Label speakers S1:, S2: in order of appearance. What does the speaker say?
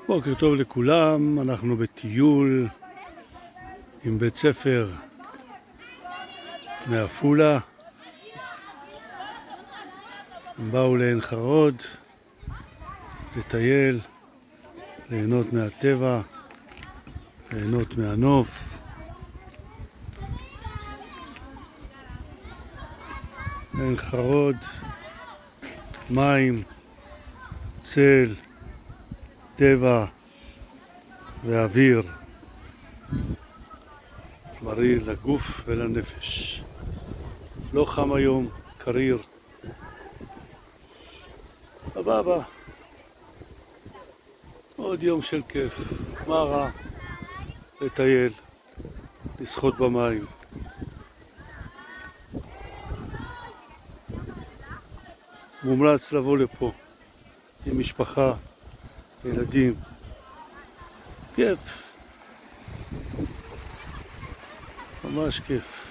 S1: בוקר טוב לכולם, אנחנו בטיול עם בית ספר מעפולה. הם באו לעין חרוד לטייל, ליהנות מהטבע, ליהנות מהנוף. עין חרוד, מים, צל, טבע ואוויר, בריא לגוף ולנפש. לא חם היום, קריר, סבבה, עוד יום של כיף. מה רע לטייל, לשחות במים. מומלץ לבוא לפה עם משפחה, ילדים, כיף, ממש כיף.